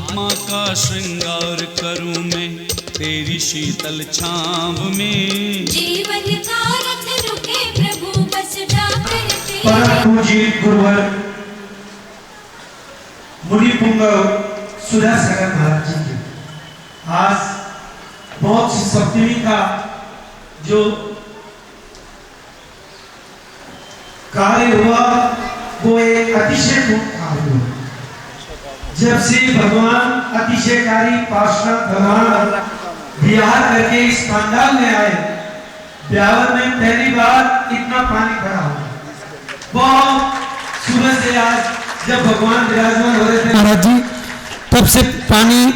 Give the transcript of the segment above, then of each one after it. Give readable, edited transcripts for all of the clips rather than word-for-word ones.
आत्मा का श्रृंगार करूं मैं तेरी शीतल छांव में। जीवन का रथ रुके प्रभु बस जाकर तेरे। परम पूज्य गुरुवर मुनिपुंगव सुधासागर महाराज जी की आज बहुत सी सप्तमी का जो कार्य हुआ वो एक अतिशयपूर्ण कार्य हुआ। जब से भगवान अतिशयकारी पार्षद भगवान विहार करके इस पंडाल में आए, ब्यावर में पहली बार इतना पानी भरा हुआ। बहुत सुबह से आज जब भगवान विराजमान हो रहे थे महाराज जी, तब से पानी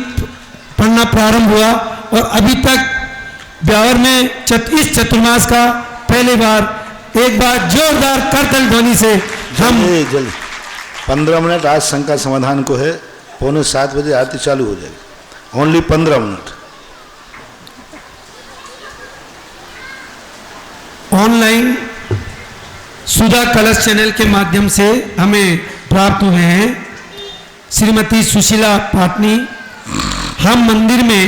पड़ना प्रारंभ हुआ और अभी तक ब्यावर में इस चतुर्मास का पहली बार एक बार जोरदार करतल ध्वनि से हम जल्दी 15 मिनट आज शंका समाधान को है, 6:45 बजे आरती चालू हो जाएगी। Only 15 minute. ऑनलाइन सुधा कलश चैनल के माध्यम से हमें प्राप्त हुए हैं। श्रीमती सुशीला पाटनी, हम मंदिर में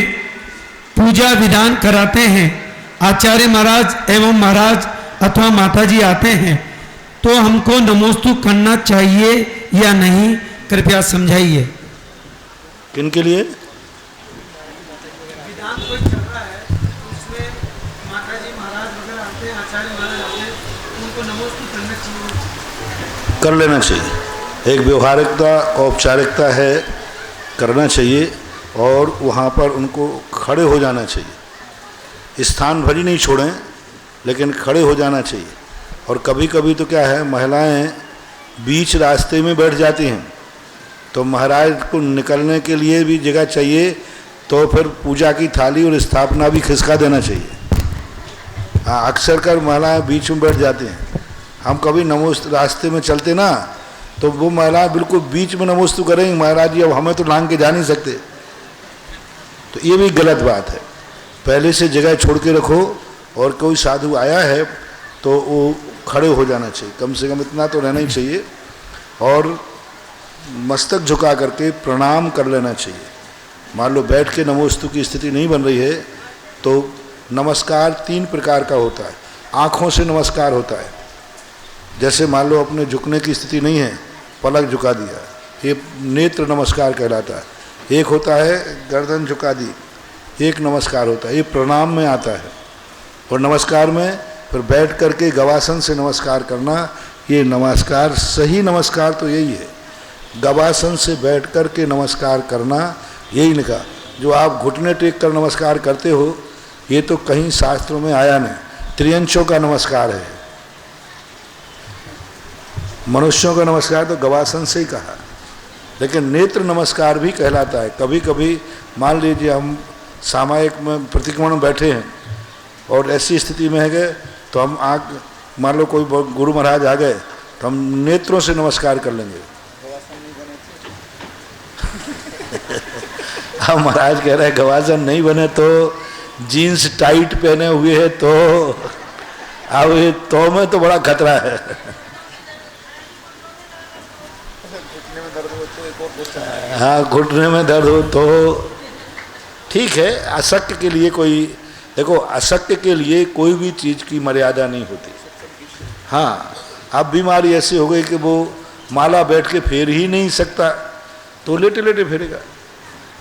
पूजा विधान कराते हैं, आचार्य महाराज एवं महाराज अथवा माताजी आते हैं तो हमको नमोस्तु करना चाहिए या नहीं, कृपया समझाइए। किन के लिए? विधान कोई चल रहा है उसमें माताजी महाराज वगैरह आते हैं, आचार्य महाराज आते हैं, उनको नमोस्तु करना चाहिए। कर लेना चाहिए। एक व्यवहारिकता औपचारिकता है, करना चाहिए और वहाँ पर उनको खड़े हो जाना चाहिए। स्थान भरी नहीं छोड़ें लेकिन खड़े हो जाना चाहिए। और कभी कभी तो क्या है, महिलाएं बीच रास्ते में बैठ जाती हैं तो महाराज को निकलने के लिए भी जगह चाहिए, तो फिर पूजा की थाली और स्थापना भी खिसका देना चाहिए। हाँ, अक्सर कर महिलाएं बीच में बैठ जाती हैं। हम कभी नमोस्तु रास्ते में चलते ना तो वो महिलाएं बिल्कुल बीच में नमोस्तु करेंगे, महाराज जी अब हमें तो लांग के जा नहीं सकते। तो ये भी गलत बात है। पहले से जगह छोड़ के रखो और कोई साधु आया है तो वो खड़े हो जाना चाहिए, कम से कम इतना तो रहना ही चाहिए। और मस्तक झुका करके प्रणाम कर लेना चाहिए। मान लो बैठ के नमोस्तु की स्थिति नहीं बन रही है तो नमस्कार 3 प्रकार का होता है। आँखों से नमस्कार होता है, जैसे मान लो अपने झुकने की स्थिति नहीं है, पलक झुका दिया, ये नेत्र नमस्कार कहलाता है। एक होता है गर्दन झुका दी, एक नमस्कार होता है, ये प्रणाम में आता है। और नमस्कार में फिर बैठ करके गवासन से नमस्कार करना, ये नमस्कार सही नमस्कार तो यही है, गवासन से बैठ कर के नमस्कार करना, यही लिखा। जो आप घुटने टेक कर नमस्कार करते हो ये तो कहीं शास्त्रों में आया नहीं। त्रियंचों का नमस्कार है, मनुष्यों का नमस्कार तो गवासन से ही कहा। लेकिन नेत्र नमस्कार भी कहलाता है। कभी कभी मान लीजिए हम सामायिक में प्रतिक्रमण में बैठे हैं और ऐसी स्थिति में है गए तो हम आँख, मान लो कोई गुरु महाराज आ गए तो हम नेत्रों से नमस्कार कर लेंगे। हम महाराज कह रहे हैं गवासन नहीं बने तो जीन्स टाइट पहने हुए है तो अब ये तो में तो बड़ा खतरा है। हाँ, घुटने में दर्द हो तो ठीक है। अशक्त के लिए कोई, देखो अशक्त के लिए कोई भी चीज़ की मर्यादा नहीं होती। हाँ, अब बीमारी ऐसी हो गई कि वो माला बैठ के फेर ही नहीं सकता तो लेटे लेटे फेरेगा।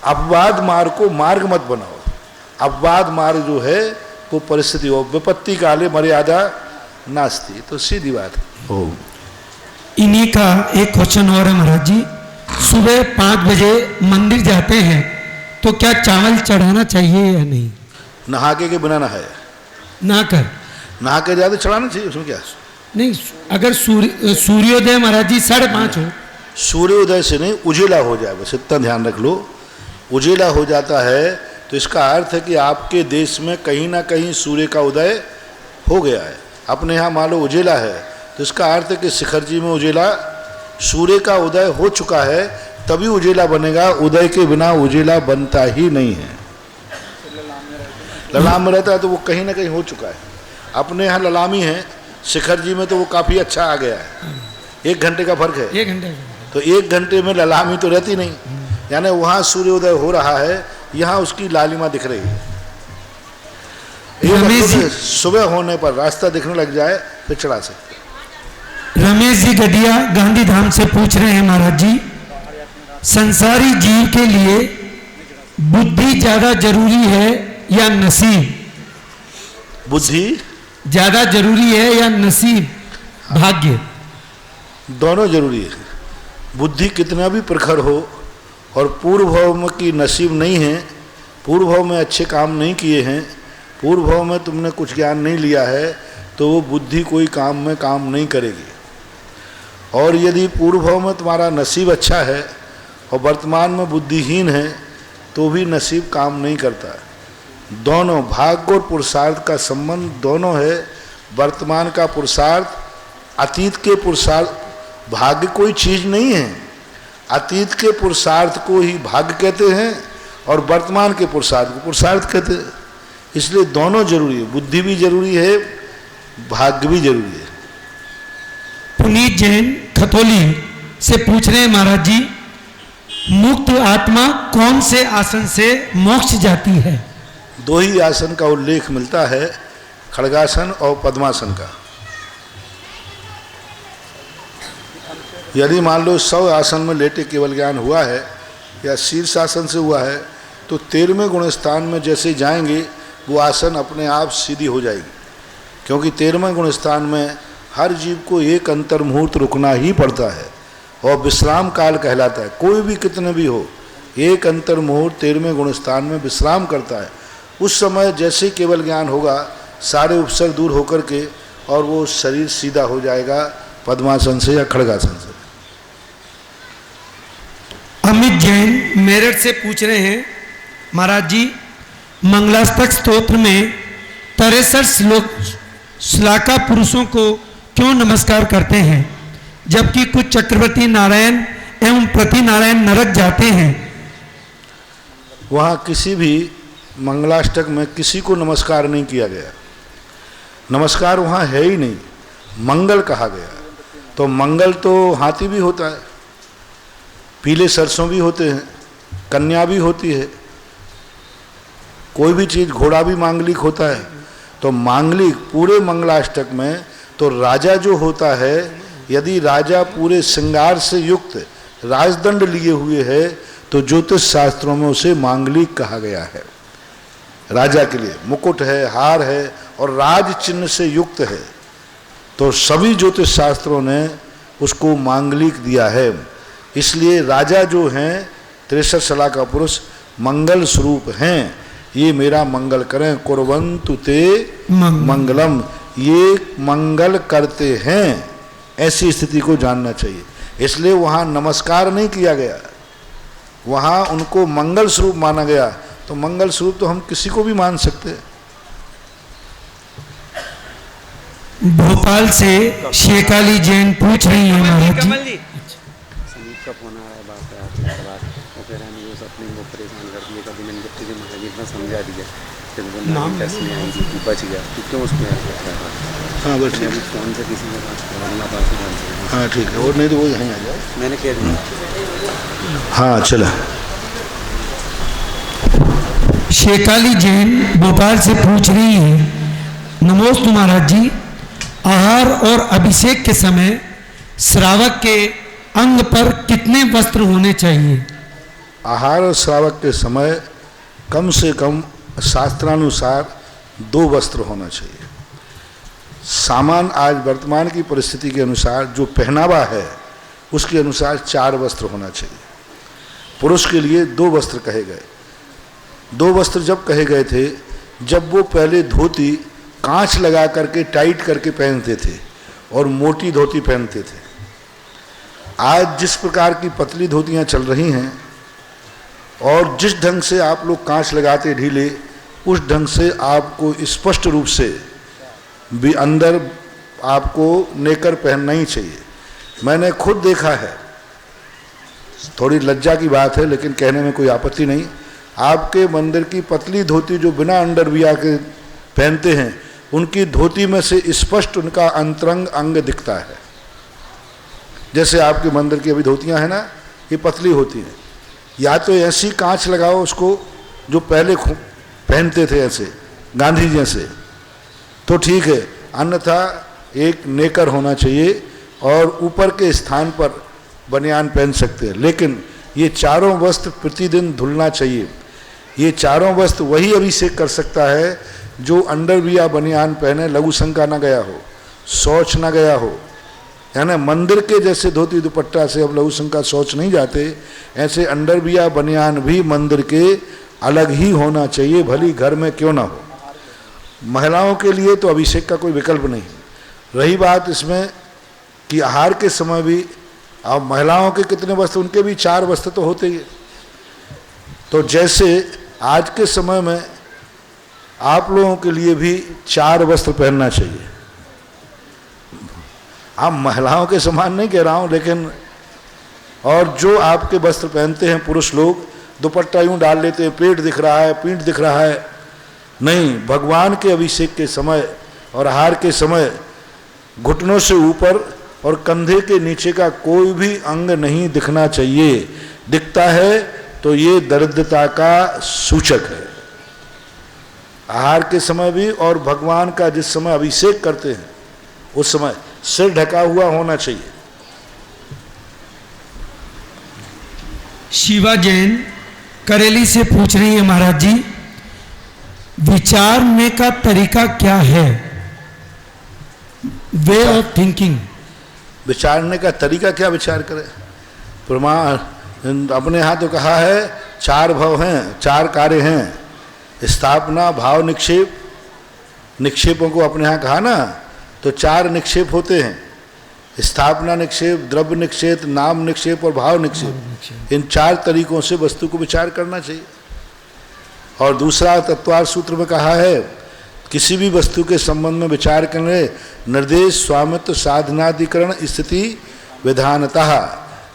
अपवाद मार्ग को मार्ग मत बनाओ। अपवाद मार्ग जो है वो परिस्थिति हो, विपत्ति काले मर्यादा नास्ती, तो सीधी बात है। इन्हीं का एक क्वेश्चन और है महाराज जी। सुबह 5 बजे मंदिर जाते हैं तो क्या चावल चढ़ाना चाहिए या नहीं? नहा के बिना नहाए नहा के ज़्यादा चढ़ाना चाहिए, उसमें क्या? नहीं, अगर सूर्योदय महाराज जी 5:30 हो, सूर्योदय से नहीं, उजेला हो जाए, बस इतना ध्यान रख लो। उजेला हो जाता है तो इसका अर्थ है कि आपके देश में कहीं ना कहीं सूर्य का उदय हो गया है। अपने यहाँ मान लो उजेला है तो इसका अर्थ है कि शिखर जी में उजेला, सूर्य का उदय हो चुका है, तभी उजेला बनेगा। उदय के बिना उजेला बनता ही नहीं है। ललाम में रहता है तो वो कहीं ना कहीं हो चुका है। अपने यहाँ ललामी है, शिखर जी में तो वो काफ़ी अच्छा आ गया है। 1 घंटे का फर्क है। 1 घंटे तो 1 घंटे में ललामी तो रहती नहीं। यानी वहाँ सूर्योदय हो रहा है, यहाँ उसकी लालिमा दिख रही है। रमेश जी, सुबह होने पर रास्ता दिखने लग जाए फिर चढ़ा सकते। रमेश जी गडिया गांधीधाम से पूछ रहे हैं महाराज जी, संसारी जीव के लिए बुद्धि ज्यादा जरूरी है या नसीब? बुद्धि ज्यादा जरूरी है या नसीब, भाग्य? दोनों जरूरी है। बुद्धि कितना भी प्रखर हो और पूर्व भाव में की नसीब नहीं है, पूर्व भाव में अच्छे काम नहीं किए हैं, पूर्व भाव में तुमने कुछ ज्ञान नहीं लिया है, तो वो बुद्धि कोई काम में काम नहीं करेगी। और यदि पूर्व भाव में तुम्हारा नसीब अच्छा है और वर्तमान में बुद्धिहीन है तो भी नसीब काम नहीं करता। दोनों भाग्य और पुरुषार्थ का संबंध दोनों है। वर्तमान का पुरुषार्थ, अतीत के पुरुषार्थ, भाग्य कोई चीज़ नहीं है। अतीत के पुरुषार्थ को ही भाग्य कहते हैं और वर्तमान के पुरुषार्थ को पुरुषार्थ कहते हैं। इसलिए दोनों जरूरी है, बुद्धि भी जरूरी है, भाग्य भी जरूरी है। पुनीत जैन खतौली से पूछ रहे हैं महाराज जी, मुक्त आत्मा कौन से आसन से मोक्ष जाती है? दो ही आसन का उल्लेख मिलता है, खड़गासन और पद्मासन का। यदि मान लो 100 आसन में लेटे केवल ज्ञान हुआ है या शीर्षासन से हुआ है, तो 13वें गुण स्थान में जैसे जाएंगे वो आसन अपने आप सीधी हो जाएगी। क्योंकि 13वें गुण स्थान में हर जीव को एक अंतर मुहूर्त रुकना ही पड़ता है और विश्राम काल कहलाता है। कोई भी कितने भी हो, एक अंतर मुहूर्त 13वें गुण स्थान में विश्राम करता है। उस समय जैसे केवल ज्ञान होगा, सारे उपसर्ग दूर होकर के और वो शरीर सीधा हो जाएगा पद्मासन से या खड़गासन से। अमित जैन मेरठ से पूछ रहे हैं महाराज जी, मंगलाष्टक स्तोत्र में 63 श्लाका पुरुषों को क्यों नमस्कार करते हैं, जबकि कुछ चक्रवर्ती नारायण एवं प्रति नारायण नरक जाते हैं? वहाँ किसी भी मंगलाष्टक में किसी को नमस्कार नहीं किया गया। नमस्कार वहाँ है ही नहीं, मंगल कहा गया। तो मंगल तो हाथी भी होता है, पीले सरसों भी होते हैं, कन्या भी होती है, कोई भी चीज़, घोड़ा भी मांगलिक होता है। तो मांगलिक पूरे मंगलाष्टक में तो राजा जो होता है, यदि राजा पूरे श्रृंगार से युक्त राजदंड लिए हुए है तो ज्योतिष शास्त्रों में उसे मांगलिक कहा गया है। राजा के लिए मुकुट है, हार है और राज चिन्ह से युक्त है, तो सभी ज्योतिष शास्त्रों ने उसको मांगलिक दिया है। इसलिए राजा जो हैं 63 श्लाका पुरुष मंगल स्वरूप हैं। ये मेरा मंगल करें, कुर्वन्तु ते मंगलम, ये मंगल करते हैं, ऐसी स्थिति को जानना चाहिए। इसलिए वहाँ नमस्कार नहीं किया गया, वहाँ उनको मंगल स्वरूप माना गया। तो मंगल स्वरूप तो हम किसी को भी मान सकते हैं। भोपाल से शेकाली जैन पूछ रही है महाराज जी, संदीप का फोन आ रहा है, बात है आपके बाद वो कह रहा है मुझे अपने को परेशान कर दिया। कभी मैंने जब तुझे महाराज इतना समझा दिया, फिर वो नाम टेस्ट में आएंगी, तू बच गया, तू क्यों उसमें है? हाँ बस ठीक है, फोन से किसी के पास करवाऊंगा, बात से जानते। हाँ ठीक है, और नहीं तो वो यहीं आ जाए। मैंने कह दिया। हाँ चला। शेकाली जैन भोपाल से पूछ रही है, नमोस्तु महाराज जी, आहार और अभिषेक के समय श्रावक के अंग पर कितने वस्त्र होने चाहिए? आहार और श्रावक के समय कम से कम शास्त्रानुसार 2 वस्त्र होना चाहिए। सामान आज वर्तमान की परिस्थिति के अनुसार जो पहनावा है उसके अनुसार 4 वस्त्र होना चाहिए। पुरुष के लिए 2 वस्त्र कहे गए। 2 वस्त्र जब कहे गए थे, जब वो पहले धोती कांच लगा करके टाइट करके पहनते थे और मोटी धोती पहनते थे। आज जिस प्रकार की पतली धोतियां चल रही हैं और जिस ढंग से आप लोग कांच लगाते ढीले, उस ढंग से आपको स्पष्ट रूप से भी अंदर आपको नेकर पहनना ही चाहिए। मैंने खुद देखा है, थोड़ी लज्जा की बात है लेकिन कहने में कोई आपत्ति नहीं, आपके मंदिर की पतली धोती जो बिना अंडरवियर के पहनते हैं, उनकी धोती में से स्पष्ट उनका अंतरंग अंग दिखता है। जैसे आपके मंदिर की अभी धोतियां हैं ना, ये पतली होती हैं, या तो ऐसी कांच लगाओ उसको जो पहले पहनते थे ऐसे गांधी जैसे, तो ठीक है, अन्यथा एक नेकर होना चाहिए और ऊपर के स्थान पर बनियान पहन सकते हैं। लेकिन ये चारों वस्त्र प्रतिदिन धुलना चाहिए। ये चारों वस्त्र वही अभिषेक कर सकता है जो अंडरवियर बनियान पहने, लघु शंका ना गया हो, शौच ना गया हो। यानी मंदिर के जैसे धोती दुपट्टा से अब लघु शंका शौच नहीं जाते, ऐसे अंडरवियर बनियान भी मंदिर के अलग ही होना चाहिए, भली घर में क्यों ना हो। महिलाओं के लिए तो अभिषेक का कोई विकल्प नहीं। रही बात इसमें कि आहार के समय भी, अब महिलाओं के कितने वस्त्र, उनके भी 4 वस्त्र तो होते ही। तो जैसे आज के समय में आप लोगों के लिए भी 4 वस्त्र पहनना चाहिए। आप महिलाओं के समान नहीं कह रहा हूँ, लेकिन और जो आपके वस्त्र पहनते हैं पुरुष लोग, दुपट्टा यूँ डाल लेते हैं, पेट दिख रहा है, पीठ दिख रहा है, नहीं। भगवान के अभिषेक के समय और आहार के समय घुटनों से ऊपर और कंधे के नीचे का कोई भी अंग नहीं दिखना चाहिए। दिखता है तो ये दरिद्रता का सूचक है। आहार के समय भी और भगवान का जिस समय अभिषेक करते हैं उस समय सिर ढका हुआ होना चाहिए। शिवा जैन करेली से पूछ रही है, महाराज जी विचारने का तरीका क्या है? Way of thinking. विचारने का तरीका क्या विचार करें? प्रमाण अपने यहाँ तो कहा है 4 भव हैं, 4 कार्य हैं, स्थापना, भाव, निक्षेप। निक्षेपों को अपने यहाँ कहा ना, तो 4 निक्षेप होते हैं, स्थापना निक्षेप, द्रव्य निक्षेप, नाम निक्षेप और भाव निक्षेप। इन 4 तरीकों से वस्तु को विचार करना चाहिए। और दूसरा तत्वार्थ सूत्र में कहा है, किसी भी वस्तु के संबंध में विचार करने निर्देश, स्वामित्व, साधनाधिकरण, स्थिति, विधानतः।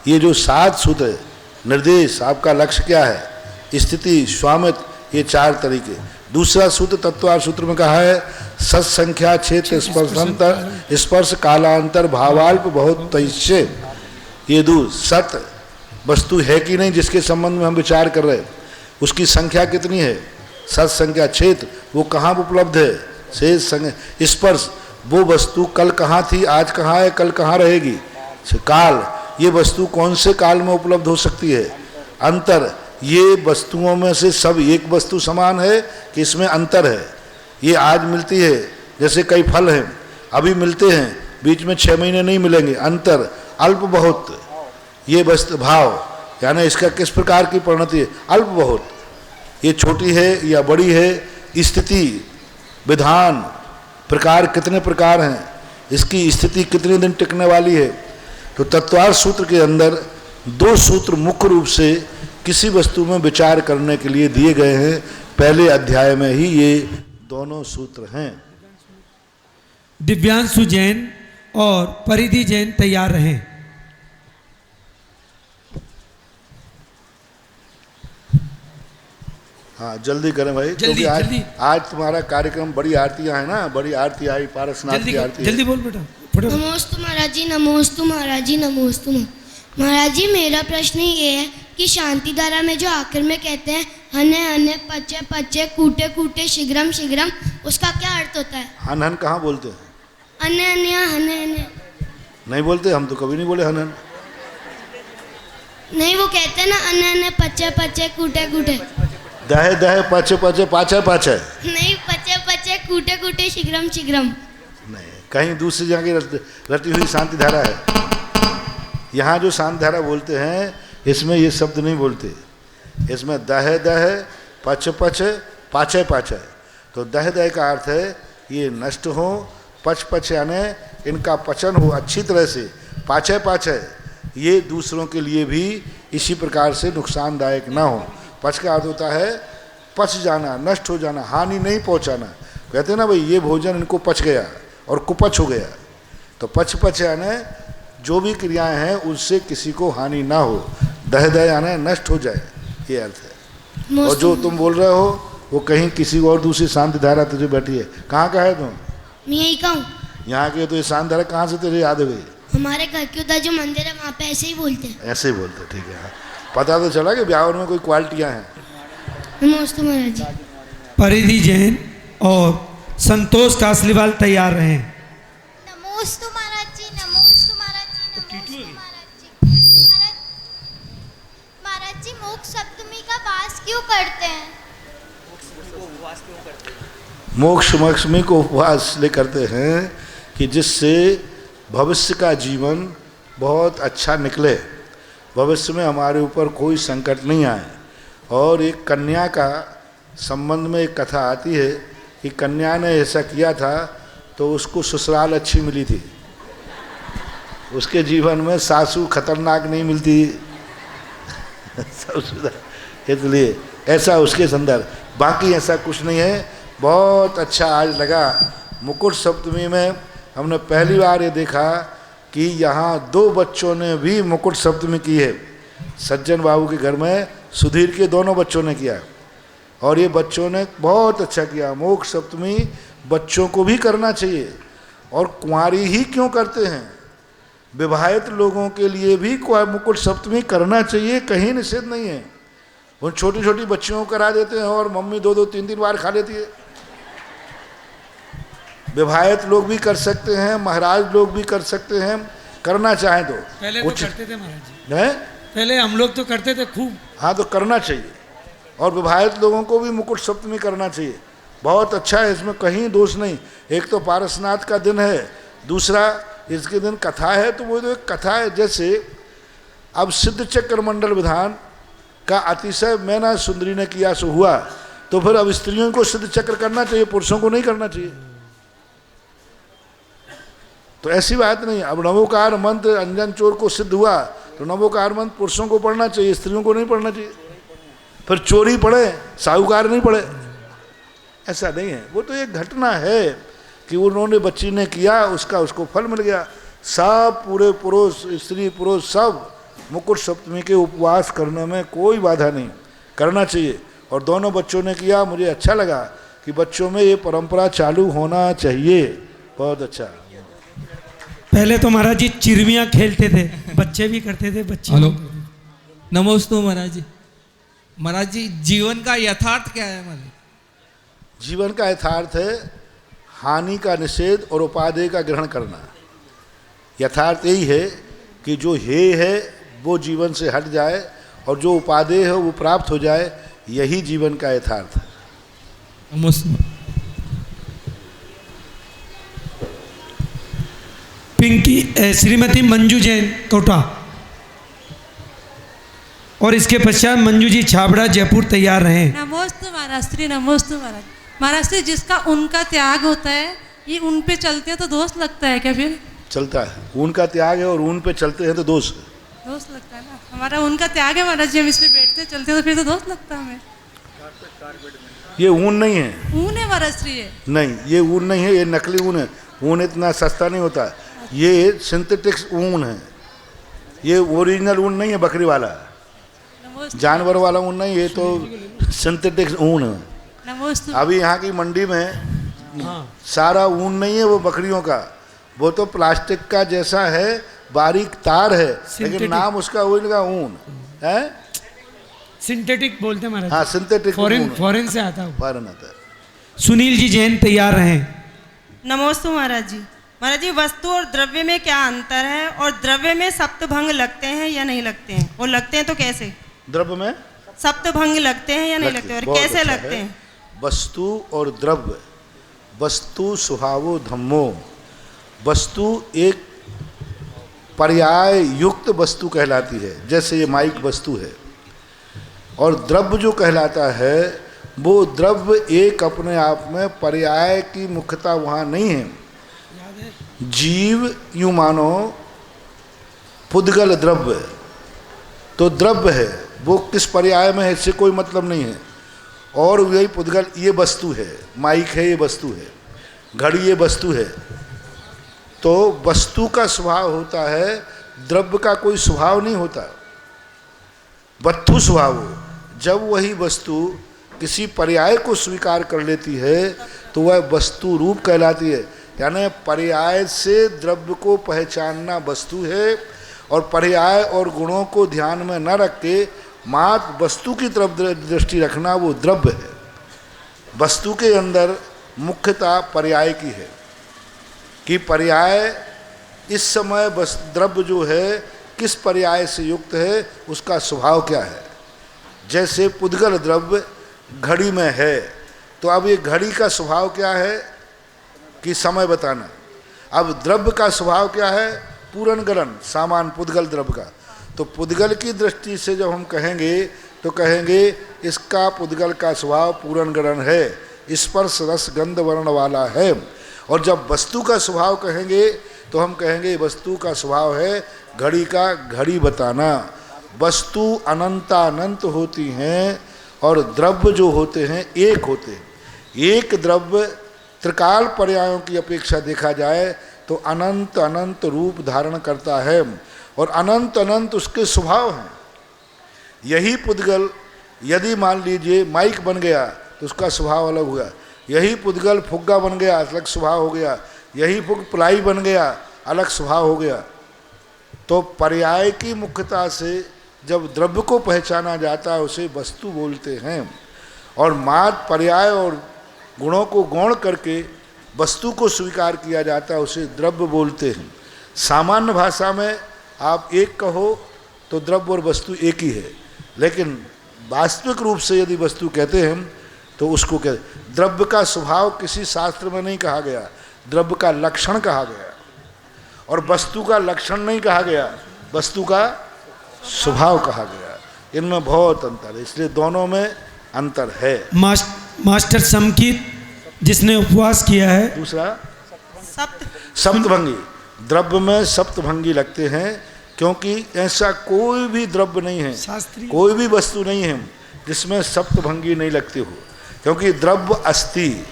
ये जो 7 सूत्र है, निर्देश आपका लक्ष्य क्या है, स्थिति, स्वामित्व, ये 4 तरीके। दूसरा सूत्र तत्वार्थ सूत्र में कहा है, सत्संख्या, क्षेत्र, स्पर्शांतर, स्पर्श, कालांतर, भावाल्प, बहुत तैश्य। ये सत वस्तु है कि नहीं जिसके संबंध में हम विचार कर रहे हैं, उसकी संख्या कितनी है, सत संख्या। क्षेत्र वो कहाँ उपलब्ध है, शेष संख्या। स्पर्श वो वस्तु कल कहाँ थी, आज कहाँ है, कल कहाँ रहेगी। काल ये वस्तु कौन से काल में उपलब्ध हो सकती है। अंतर ये वस्तुओं में से सब एक वस्तु समान है कि इसमें अंतर है। ये आज मिलती है, जैसे कई फल हैं अभी मिलते हैं, बीच में 6 महीने नहीं मिलेंगे, अंतर अल्प बहुत। ये वस्तु भाव यानी इसका किस प्रकार की परिणति है, अल्प बहुत, ये छोटी है या बड़ी है। स्थिति, विधान, प्रकार कितने प्रकार हैं, इसकी स्थिति कितने दिन टिकने वाली है। तो तत्वार्थ सूत्र के अंदर 2 सूत्र मुख्य रूप से किसी वस्तु में विचार करने के लिए दिए गए हैं। पहले अध्याय में ही ये दोनों सूत्र हैं। दिव्यांशु जैन और परिधि जैन तैयार रहें। हाँ जल्दी करें भाई, जल्दी, क्योंकि जल्दी। आज तुम्हारा कार्यक्रम, बड़ी आरतियां हैं ना, बड़ी आरती आई, पारसनाथ की आरती। जल्दी बोल बेटा, फटाफट। नमोस्तु महाराज जी, नमोस्तु महाराज जी, नमोस्तु महाराज जी। मेरा प्रश्न ये है कि शांति धारा में जो आखिर में कहते हैं हने हने पचे पचे कूटे कूटे शीघ्रम शीघ्रम, उसका क्या अर्थ होता है? हन हन कहाँ बोलते हैं? अन्य अन्य हने हने नहीं बोलते, हम तो कभी नहीं बोले हन हन। नहीं, वो कहते हैं ना अन्य अन्य पचे पचे कूटे कूटे। दहे दहे पचे पचे पाचे पाचे। नहीं, पचे पचे कूटे कूटे शीघ्रम शीघ्रम। नहीं, कहीं दूसरी जगह रटी हुई शांति धारा है। यहाँ जो शांति धारा बोलते हैं इसमें ये शब्द नहीं बोलते, इसमें दहे दहे पच पच पाचे पाचे। तो दह दह का अर्थ है ये नष्ट हो, पच पच यानी इनका पचन हो अच्छी तरह से, पाचे पाचे ये दूसरों के लिए भी इसी प्रकार से नुकसानदायक ना हो। पच का अर्थ होता है पच जाना, नष्ट हो जाना, हानि नहीं पहुंचाना। कहते हैं ना भाई ये भोजन इनको पच गया और कुपच हो गया। तो पच पच यानी जो भी क्रियाएं हैं उससे किसी को हानि ना हो, दह दह यानी नष्ट हो जाए, ये अर्थ है। और जो तुम बोल रहे हो वो कहीं किसी और दूसरी शांति धारा तुझे बैठी है। कहाँ का है तुम? मैं यही कहूँ। यहाँ के तो ये शांति धारा कहाँ से तुझे याद है भाई? हमारे घर के उधर जो मंदिर है वहाँ पे ऐसे ही बोलते हैं। ऐसे ही बोलते, ठीक है। पता तो चला कि ब्यावर में कोई क्वालिटियाँ हैं। नमोस्तु महाराज जी। परिधि जैन और संतोष कासलीवाल तैयार रहें। नमोस्तु महाराज जी, नमोस्तु महाराज जी, नमोस्तु महाराज जी। महाराज जी मोक्ष सप्तमी का वास क्यों करते हैं? मोक्ष मक्ष्मी को उपवास इसलिए करते हैं कि जिससे भविष्य का जीवन बहुत अच्छा निकले, भविष्य में हमारे ऊपर कोई संकट नहीं आए। और एक कन्या का संबंध में एक कथा आती है कि कन्या ने ऐसा किया था तो उसको ससुराल अच्छी मिली थी, उसके जीवन में सासू खतरनाक नहीं मिलती इसलिए ऐसा उसके संदर्भ, बाकी ऐसा कुछ नहीं है। बहुत अच्छा आज लगा मुकुट सप्तमी में हमने पहली बार ये देखा कि यहाँ 2 बच्चों ने भी मुकुट सप्तमी की है। सज्जन बाबू के घर में सुधीर के दोनों बच्चों ने किया और ये बच्चों ने बहुत अच्छा किया। मोक्ष सप्तमी बच्चों को भी करना चाहिए और कुंवारी ही क्यों करते हैं, विवाहित लोगों के लिए भी मुकुट सप्तमी करना चाहिए, कहीं निषेध नहीं है। उन छोटी छोटी बच्चियों को करा देते हैं और मम्मी 2-2 3-3 बार खा लेती है। विवाहित लोग भी कर सकते हैं, महाराज लोग भी कर सकते हैं, करना चाहें तो। पहले तो करते थे महाराज जी, है पहले हम लोग तो करते थे खूब। हाँ तो करना चाहिए और विवाहित लोगों को भी मुकुट सप्तमी करना चाहिए, बहुत अच्छा है, इसमें कहीं दोष नहीं। एक तो पारसनाथ का दिन है, दूसरा इसके दिन कथा है, तो वो तो एक कथा है। जैसे अब सिद्ध चक्र मंडल विधान का अतिशय मैना सुंदरी ने किया सो हुआ, तो फिर अब स्त्रियों को सिद्ध चक्र करना चाहिए, पुरुषों को नहीं करना चाहिए। तो ऐसी बात नहीं। अब नवोकार मंत्र अंजन चोर को सिद्ध हुआ तो नवोकार मंत्र पुरुषों को पढ़ना चाहिए, स्त्रियों को नहीं पढ़ना चाहिए। फिर चोरी पढ़े, साहूकार नहीं पढ़े, ऐसा नहीं है। वो तो एक घटना है कि उन्होंने बच्ची ने किया, उसका उसको फल मिल गया। सब पूरे पुरुष स्त्री पुरुष सब मुकुट सप्तमी के उपवास करने में कोई बाधा नहीं, करना चाहिए। और दोनों बच्चों ने किया, मुझे अच्छा लगा कि बच्चों में ये परंपरा चालू होना चाहिए, बहुत अच्छा। पहले तो महाराज जी चिरमियाँ खेलते थे, बच्चे भी करते थे, बच्चे। हेलो, नमोस्तु महाराज जी। महाराज जी जीवन का यथार्थ क्या है? महाराज जीवन का यथार्थ है हानि का निषेध और उपादेय का ग्रहण करना। यथार्थ यही है कि जो हे है वो जीवन से हट जाए और जो उपादेय है वो प्राप्त हो जाए, यही जीवन का यथार्थ है। नमोस्तु। पिंकी श्रीमती मंजू जैन कोटा और इसके पश्चात मंजू जी छाबड़ा जयपुर तैयार रहें। नमोस्तु महाराज श्री, नमोस्तु महाराज। महाराज श्री जिसका उनका त्याग होता है, ये उन पे चलते हैं तो दोष लगता है क्या? फिर चलता है, ऊन का त्याग है और ऊन पे चलते हैं तो दोष है। दोष लगता है ना, हमारा उनका त्याग है महाराज जी, हम इस पे बैठते चलते हैं तो फिर तो दोष लगता है हमें। ये ऊन नहीं है, ऊन है महाराज श्री। ये नहीं, ये ऊन नहीं है, ये नकली ऊन है। ऊन इतना सस्ता नहीं होता, ये सिंथेटिक्स ऊन है, ये ओरिजिनल ऊन नहीं है, बकरी वाला जानवर वाला ऊन नहीं, ये तो सिंथेटिक्स ऊन है। नमोस्तु। अभी यहाँ की मंडी में सारा ऊन नहीं है वो बकरियों का, वो तो प्लास्टिक का जैसा है, बारीक तार है, लेकिन नाम उसका ऊन का ऊन है, सिंथेटिक बोलते हैं महाराज। हाँ सिंथेटिक, फॉरेन से आता है, फॉरेन आता है। सुनील जी जैन तैयार रहें। नमोस्तु महाराज जी। महाराज जी वस्तु और द्रव्य में क्या अंतर है, और द्रव्य में सप्तभंग लगते हैं या नहीं लगते हैं, और लगते हैं तो कैसे? द्रव्य में सप्तभंग लगते हैं या नहीं लगते, और कैसे अच्छा लगते हैं? वस्तु और द्रव्य, वस्तु स्वभावो धम्मो, वस्तु एक पर्याय युक्त वस्तु कहलाती है, जैसे ये माइक वस्तु है। और द्रव्य जो कहलाता है वो द्रव्य एक अपने आप में पर्याय की मुख्यता वहाँ नहीं है। जीव यूँ मानो पुद्गल द्रव्य, तो द्रव्य है वो किस पर्याय में है इससे कोई मतलब नहीं है। और यही पुद्गल ये वस्तु है, माइक है ये वस्तु है, घड़ी ये वस्तु है। तो वस्तु का स्वभाव होता है, द्रव्य का कोई स्वभाव नहीं होता। वस्तु स्वभाव हो, जब वही वस्तु किसी पर्याय को स्वीकार कर लेती है तो वह वस्तु रूप कहलाती है। यानी पर्याय से द्रव्य को पहचानना वस्तु है, और पर्याय और गुणों को ध्यान में न रख के मात्र वस्तु की तरफ दृष्टि रखना वो द्रव्य है। वस्तु के अंदर मुख्यता पर्याय की है कि पर्याय इस समय बस द्रव्य जो है किस पर्याय से युक्त है, उसका स्वभाव क्या है। जैसे पुद्गल द्रव्य घड़ी में है, तो अब ये घड़ी का स्वभाव क्या है कि समय बताना। अब द्रव्य का स्वभाव क्या है, पूरण गलन, सामान पुद्गल द्रव्य का। तो पुद्गल की दृष्टि से जब हम कहेंगे तो कहेंगे इसका पुद्गल का स्वभाव पूरण गलन है, स्पर्श रस गंध वर्ण वाला है। और जब वस्तु का स्वभाव कहेंगे तो हम कहेंगे वस्तु का स्वभाव है घड़ी का घड़ी बताना। वस्तु अनंतानंत होती हैं और द्रव्य जो होते हैं एक होते हैं। एक द्रव्य त्रिकाल पर्यायों की अपेक्षा देखा जाए तो अनंत अनंत रूप धारण करता है और अनंत अनंत उसके स्वभाव हैं। यही पुद्गल यदि मान लीजिए माइक बन गया तो उसका स्वभाव अलग हुआ, यही पुद्गल फुग्गा बन गया अलग स्वभाव हो गया, यही फुग प्लाई बन गया अलग स्वभाव हो गया। तो पर्याय की मुख्यता से जब द्रव्य को पहचाना जाता है उसे वस्तु बोलते हैं, और मात्र पर्याय और गुणों को गौण करके वस्तु को स्वीकार किया जाता है उसे द्रव्य बोलते हैं। सामान्य भाषा में आप एक कहो तो द्रव्य और वस्तु एक ही है, लेकिन वास्तविक रूप से यदि वस्तु कहते हैं तो उसको कहते। द्रव्य का स्वभाव किसी शास्त्र में नहीं कहा गया, द्रव्य का लक्षण कहा गया, और वस्तु का लक्षण नहीं कहा गया, वस्तु का स्वभाव कहा गया। इनमें बहुत अंतर है, इसलिए दोनों में अंतर है। मास्टर समकीत जिसने उपवास किया है, दूसरा सप्तभंगी। द्रव्य में सप्तभंगी लगते हैं क्योंकि ऐसा कोई भी द्रव्य नहीं है, कोई भी वस्तु नहीं है जिसमें सप्तभंगी नहीं लगती हो, क्योंकि द्रव्य अस्ति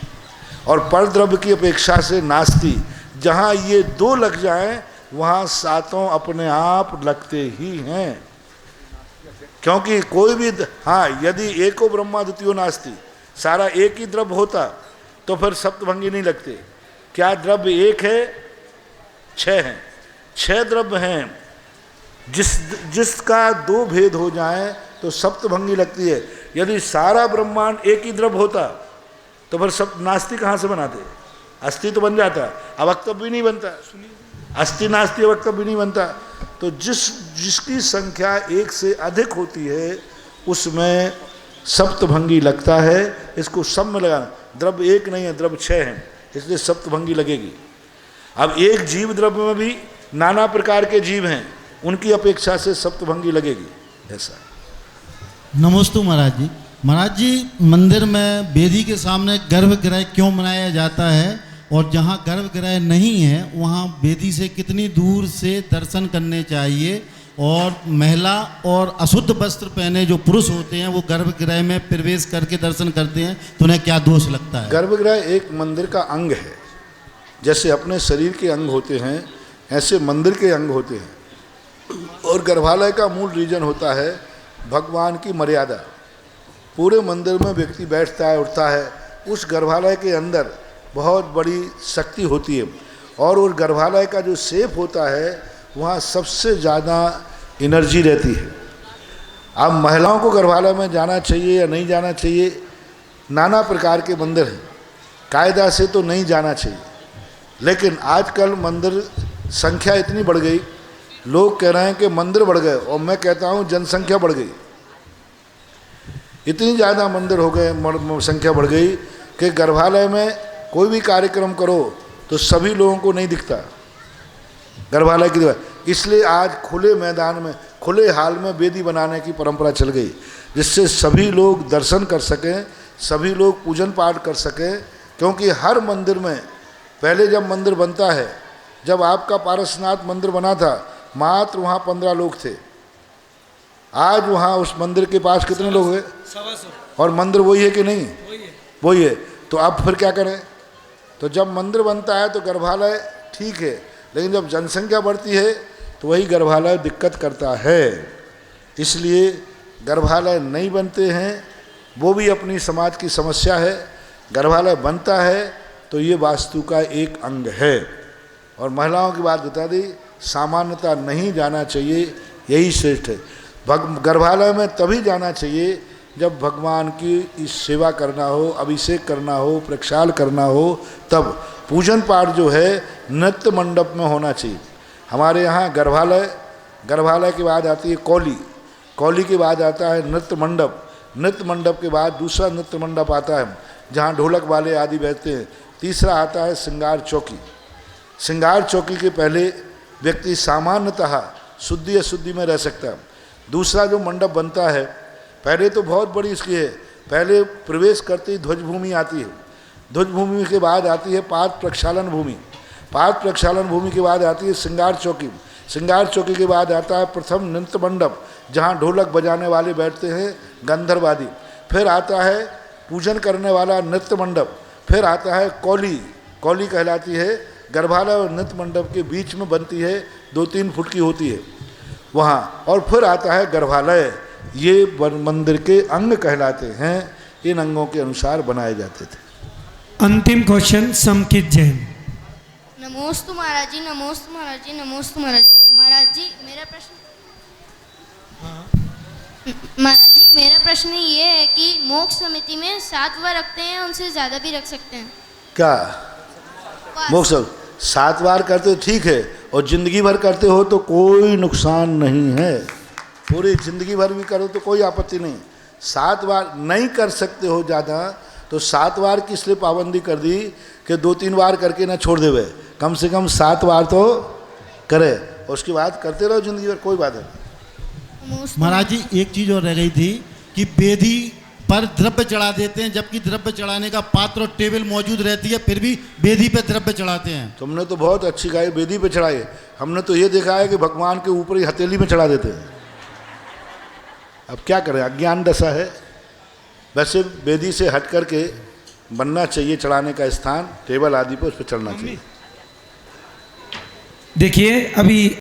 और पर द्रव्य की अपेक्षा से नास्ति। जहाँ ये दो लग जाएं वहाँ सातों अपने आप लगते ही हैं, क्योंकि कोई भी हाँ यदि एको ब्रह्मा द्वितीयो नास्ति, सारा एक ही द्रव्य होता तो फिर सप्तभंगी नहीं लगते। क्या द्रव्य एक है? छह हैं, छह द्रव्य हैं। जिसका दो भेद हो जाए तो सप्तभंगी लगती है। यदि सारा ब्रह्मांड एक ही द्रव्य होता तो फिर सब नास्ति कहाँ से बनाते? अस्थि तो बन जाता, अवक्तव्य भी नहीं बनता। अस्थि नास्ति अवक्तव्य भी नहीं बनता। तो जिसकी संख्या एक से अधिक होती है उसमें सप्तभंगी लगता है। इसको सब में लगाना, द्रव्य एक नहीं है, द्रव्य छह हैं, इसलिए सप्तभंगी लगेगी। अब एक जीव द्रव्य में भी नाना प्रकार के जीव हैं, उनकी अपेक्षा से सप्तभंगी लगेगी। ऐसा। नमोस्तु महाराज जी। महाराज जी, मंदिर में वेदी के सामने गर्भगृह क्यों बनाया जाता है, और जहाँ गर्भगृह नहीं है वहाँ वेदी से कितनी दूर से दर्शन करने चाहिए, और महिला और अशुद्ध वस्त्र पहने जो पुरुष होते हैं वो गर्भगृह में प्रवेश करके दर्शन करते हैं तो उन्हें क्या दोष लगता है? गर्भगृह एक मंदिर का अंग है। जैसे अपने शरीर के अंग होते हैं ऐसे मंदिर के अंग होते हैं, और गर्भालय का मूल रीजन होता है भगवान की मर्यादा। पूरे मंदिर में व्यक्ति बैठता है, उठता है, उस गर्भालय के अंदर बहुत बड़ी शक्ति होती है, और उस गर्भालय का जो शेप होता है वहाँ सबसे ज़्यादा एनर्जी रहती है। अब महिलाओं को गर्भालय में जाना चाहिए या नहीं जाना चाहिए, नाना प्रकार के मंदिर हैं, कायदा से तो नहीं जाना चाहिए, लेकिन आजकल मंदिर संख्या इतनी बढ़ गई, लोग कह रहे हैं कि मंदिर बढ़ गए, और मैं कहता हूँ जनसंख्या बढ़ गई। इतनी ज़्यादा मंदिर हो गए, संख्या बढ़ गई कि गर्भालय में कोई भी कार्यक्रम करो तो सभी लोगों को नहीं दिखता गर्भालय की दीवार। इसलिए आज खुले मैदान में, खुले हाल में वेदी बनाने की परंपरा चल गई, जिससे सभी लोग दर्शन कर सकें, सभी लोग पूजन पाठ कर सकें। क्योंकि हर मंदिर में पहले जब मंदिर बनता है, जब आपका पारसनाथ मंदिर बना था मात्र वहाँ 15 लोग थे, आज वहाँ उस मंदिर के पास कितने लोग हैं? 125। और मंदिर वही है कि नहीं? वही है। तो अब फिर क्या करें? तो जब मंदिर बनता है तो गर्भालय ठीक है, लेकिन जब जनसंख्या बढ़ती है तो वही गर्भालय दिक्कत करता है। इसलिए गर्भालय नहीं बनते हैं, वो भी अपनी समाज की समस्या है। गर्भालय बनता है तो ये वास्तु का एक अंग है। और महिलाओं की बात बता दी, सामान्यता नहीं जाना चाहिए, यही श्रेष्ठ है। गर्भालय में तभी जाना चाहिए जब भगवान की इस सेवा करना हो, अभिषेक करना हो, प्रक्षाल करना हो, तब पूजन पाठ जो है नृत्य मंडप में होना चाहिए। हमारे यहाँ गर्भालय के बाद आती है कौली के बाद आता है नृत्य मंडप के बाद दूसरा नृत्य मंडप आता है जहाँ ढोलक वाले आदि बैठते हैं। तीसरा आता है श्रृंगार चौकी के पहले व्यक्ति सामान्यतः शुद्धि अशुद्धि में रह सकता है। दूसरा जो मंडप बनता है, पहले तो बहुत बड़ी इसकी है, पहले प्रवेश करते ही ध्वजभूमि आती है, ध्वजभूमि के बाद आती है पाद प्रक्षालन भूमि के बाद आती है श्रृंगार चौकी के बाद आता है प्रथम नृत्य मंडप जहाँ ढोलक बजाने वाले बैठते हैं गंधर्वादी, फिर आता है पूजन करने वाला नृत्य मंडप, फिर आता है कौली कहलाती है, गर्भालय और नृत्य मंडप के बीच में बनती है, 2-3 फुट की होती है वहाँ, और फिर आता है गर्भालय। ये मंदिर के अंग कहलाते हैं, इन अंगों के अनुसार बनाए जाते थे। अंतिम क्वेश्चन समकित जैन। नमोस्तु महाराज जी, नमोस्तु महाराज जी, नमोस्तु महाराज जी। महाराज जी मेरा प्रश्न ये है कि मोक्ष समिति में 7 बार रखते हैं, उनसे ज़्यादा भी रख सकते हैं क्या? मोक्ष 7 बार करते ठीक है, और जिंदगी भर करते हो तो कोई नुकसान नहीं है, पूरी जिंदगी भर भी करो तो कोई आपत्ति नहीं। 7 बार नहीं कर सकते हो ज़्यादा तो 7 बार की इसलिए पाबंदी कर दी कि 2-3 बार करके ना छोड़ देवे, कम से कम 7 बार तो करे, और उसके बाद करते रहो जिंदगी भर, कोई बात नहीं। महाराज जी एक चीज़ और रह गई थी कि वेदी पर द्रव्य चढ़ा देते हैं, जबकि द्रव्य चढ़ाने का पात्र और टेबल मौजूद रहती है, फिर भी वेदी पे द्रव्य चढ़ाते हैं। तुमने तो बहुत अच्छी गाय वेदी पे चढ़ाई, हमने तो ये देखा है कि भगवान के ऊपर ही हथेली में चढ़ा देते हैं। अब क्या करें, अज्ञान दशा है। वैसे वेदी से हट करके बनना चाहिए चढ़ाने का स्थान, टेबल आदि पर उस पर चढ़ना चाहिए। देखिए अभी